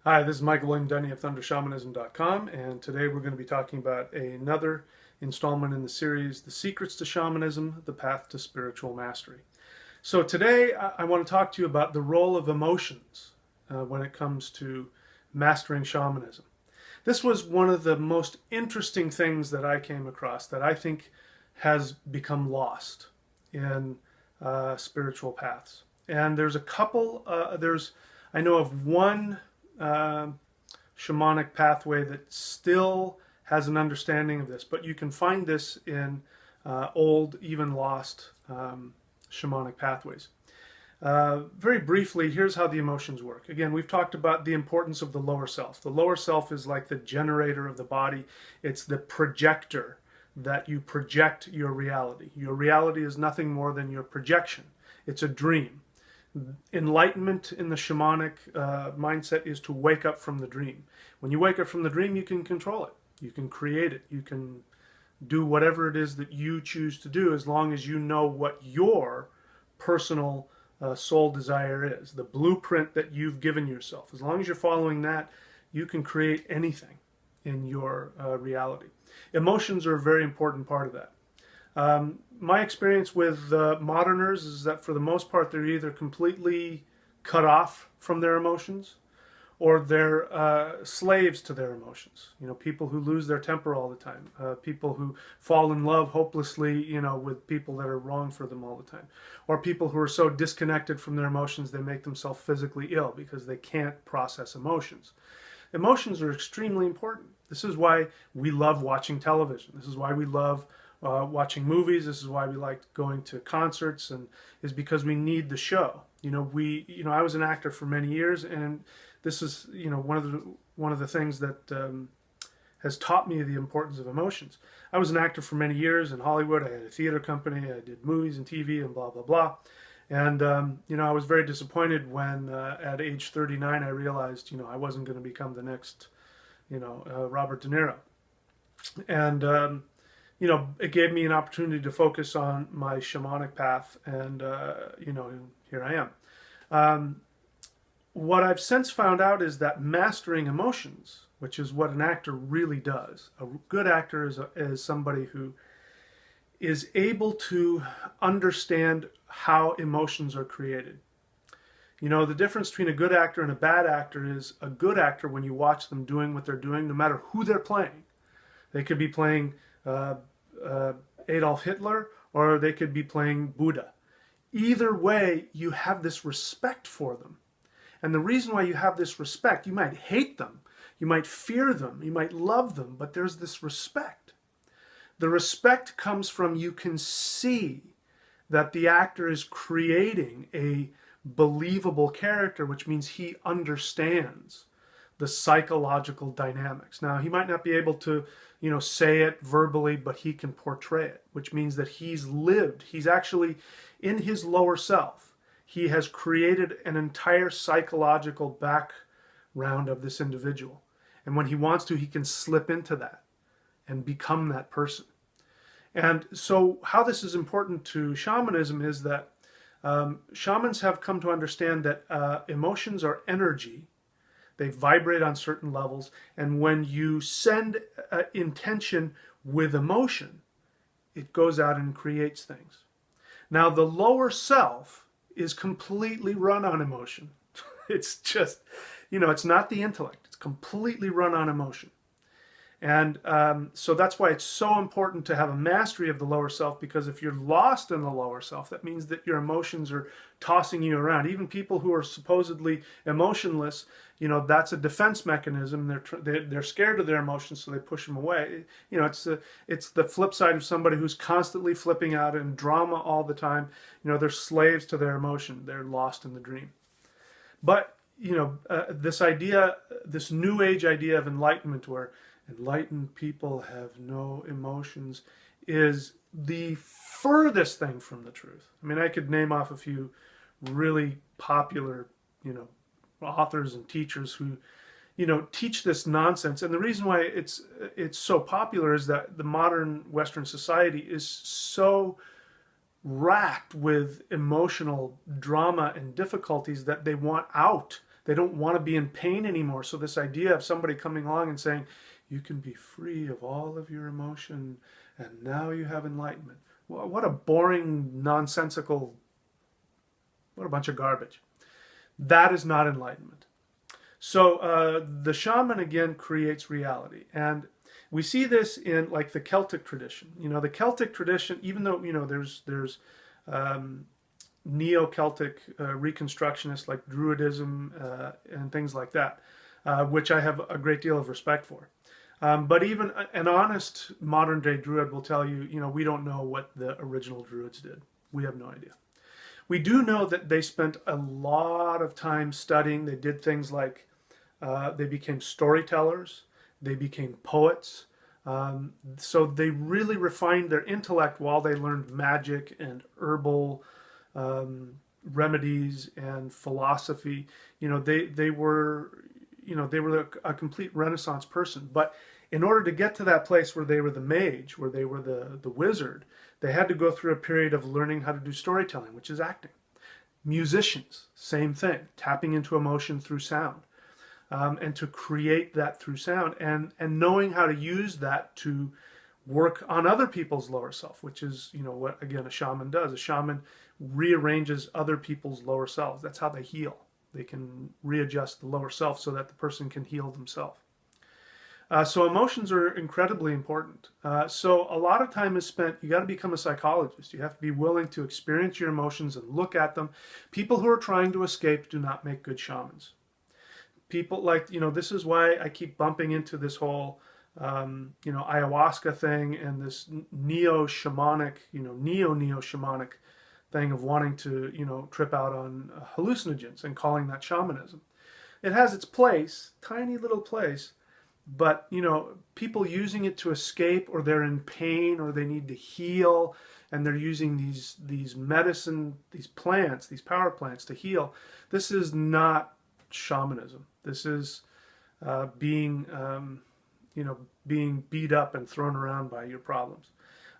Hi, this is Michael William Dunny of ThunderShamanism.com, and today we're going to be talking about another installment in the series, The Secrets to Shamanism, The Path to Spiritual Mastery. So today I want to talk to you about the role of emotions when it comes to mastering shamanism. This was one of the most interesting things that I came across that I think has become lost in spiritual paths. And there's a couple, I know of one shamanic pathway that still has an understanding of this, but you can find this in old, even lost shamanic pathways. Very briefly, here's how the emotions work. Again, we've talked about the importance of the lower self. The lower self is like the generator of the body. It's the projector that you project your reality. Your reality is nothing more than your projection. It's a dream. Enlightenment in the shamanic mindset is to wake up from the dream. When you wake up from the dream, you can control it. You can create it. You can do whatever it is that you choose to do, as long as you know what your personal soul desire is, the blueprint that you've given yourself. As long as you're following that, you can create anything in your reality. Emotions are a very important part of that. My experience with moderners is that for the most part they're either completely cut off from their emotions, or they're slaves to their emotions. You know, people who lose their temper all the time, people who fall in love hopelessly, you know, with people that are wrong for them all the time, or people who are so disconnected from their emotions they make themselves physically ill because they can't process emotions. Emotions are extremely important. This is why we love watching television. This is why we love watching movies. This is why we like going to concerts, and is because we need the show. You know, I was an actor for many years, and this is, you know, one of the things that has taught me the importance of emotions. I was an actor for many years in Hollywood. I had a theater company. I did movies and TV and blah blah blah. And you know, I was very disappointed when at age 39 I realized, you know, I wasn't going to become the next, you know, Robert De Niro. And you know, it gave me an opportunity to focus on my shamanic path, and you know, here I am. What I've since found out is that mastering emotions, which is what an actor really does. A good actor is somebody who is able to understand how emotions are created. You know, the difference between a good actor and a bad actor is a good actor, when you watch them doing what they're doing, no matter who they're playing. They could be playing Adolf Hitler, or they could be playing Buddha. Either way, you have this respect for them. And the reason why you have this respect, you might hate them, you might fear them, you might love them, but there's this respect. The respect comes from, you can see that the actor is creating a believable character, which means he understands the psychological dynamics. Now, he might not be able to, you know, say it verbally, but he can portray it, which means that he's lived. He's actually, in his lower self, he has created an entire psychological background of this individual. And when he wants to, he can slip into that and become that person. And so how this is important to shamanism is that shamans have come to understand that emotions are energy. They vibrate on certain levels, and when you send intention with emotion, it goes out and creates things. Now, the lower self is completely run on emotion. It's just, you know, it's not the intellect. It's completely run on emotion. And so that's why it's so important to have a mastery of the lower self, because if you're lost in the lower self, that means that your emotions are tossing you around. Even people who are supposedly emotionless, you know, that's a defense mechanism. They're scared of their emotions, so they push them away. You know, it's the flip side of somebody who's constantly flipping out in drama all the time. You know, they're slaves to their emotion. They're lost in the dream. But, you know, this idea, this new age idea of enlightenment, where enlightened people have no emotions, is the furthest thing from the truth. I mean, I could name off a few really popular, you know, authors and teachers who, you know, teach this nonsense. And the reason why it's so popular is that the modern Western society is so racked with emotional drama and difficulties that they want out. They don't want to be in pain anymore. So this idea of somebody coming along and saying, you can be free of all of your emotion and now you have enlightenment. Well, what a boring, nonsensical, what a bunch of garbage. That is not enlightenment. So the shaman again creates reality, and we see this in like the Celtic tradition. You know, the Celtic tradition, even though there's neo-Celtic reconstructionists like Druidism and things like that, which I have a great deal of respect for. But even an honest modern-day Druid will tell you, we don't know what the original Druids did. We have no idea. We do know that they spent a lot of time studying. They did things like they became storytellers, they became poets. So they really refined their intellect while they learned magic and herbal remedies and philosophy. They were a complete Renaissance person. But in order to get to that place where they were the mage, where they were the wizard, they had to go through a period of learning how to do storytelling, which is acting. Musicians, same thing, tapping into emotion through sound, and to create that through sound, and knowing how to use that to work on other people's lower self, which is what again a shaman does. A shaman rearranges other people's lower selves. That's how they heal. They can readjust the lower self so that the person can heal themselves. So emotions are incredibly important. So a lot of time is spent, you got to become a psychologist. You have to be willing to experience your emotions and look at them. People who are trying to escape do not make good shamans. People like, this is why I keep bumping into this whole, ayahuasca thing and this neo-shamanic, neo-shamanic thing of wanting to, trip out on hallucinogens and calling that shamanism. It has its place, tiny little place. But, people using it to escape, or they're in pain, or they need to heal, and they're using these medicine, these plants, these power plants to heal. This is not shamanism. This is being beat up and thrown around by your problems.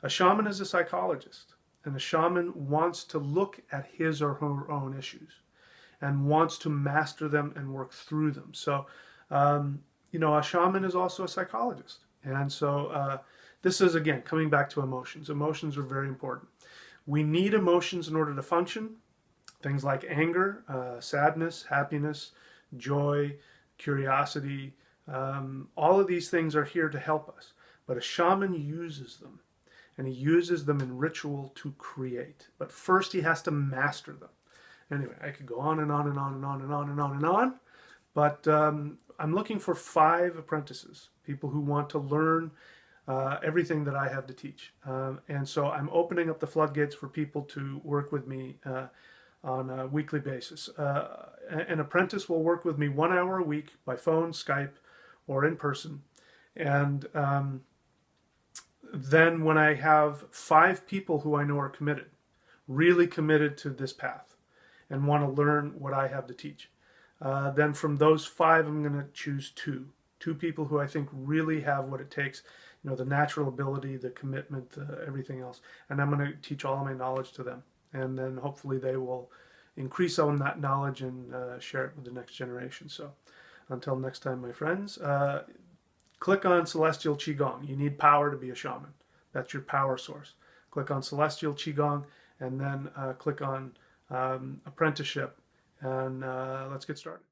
A shaman is a psychologist, and a shaman wants to look at his or her own issues and wants to master them and work through them. So, a shaman is also a psychologist. And so this is, again, coming back to emotions. Emotions are very important. We need emotions in order to function. Things like anger, sadness, happiness, joy, curiosity. All of these things are here to help us. But a shaman uses them. And he uses them in ritual to create. But first he has to master them. Anyway, I could go on and on and on and on and on and on and on. But I'm looking for 5 apprentices, people who want to learn everything that I have to teach. And so I'm opening up the floodgates for people to work with me on a weekly basis. An apprentice will work with me 1 hour a week by phone, Skype, or in person. And then when I have 5 people who I know are committed, really committed to this path, and want to learn what I have to teach, then from those 5, I'm going to choose 2 people who I think really have what it takes, the natural ability, the commitment, everything else. And I'm going to teach all of my knowledge to them. And then hopefully they will increase on that knowledge and share it with the next generation. So until next time, my friends, click on Celestial Qigong. You need power to be a shaman. That's your power source. Click on Celestial Qigong, and then click on Apprenticeship, and let's get started.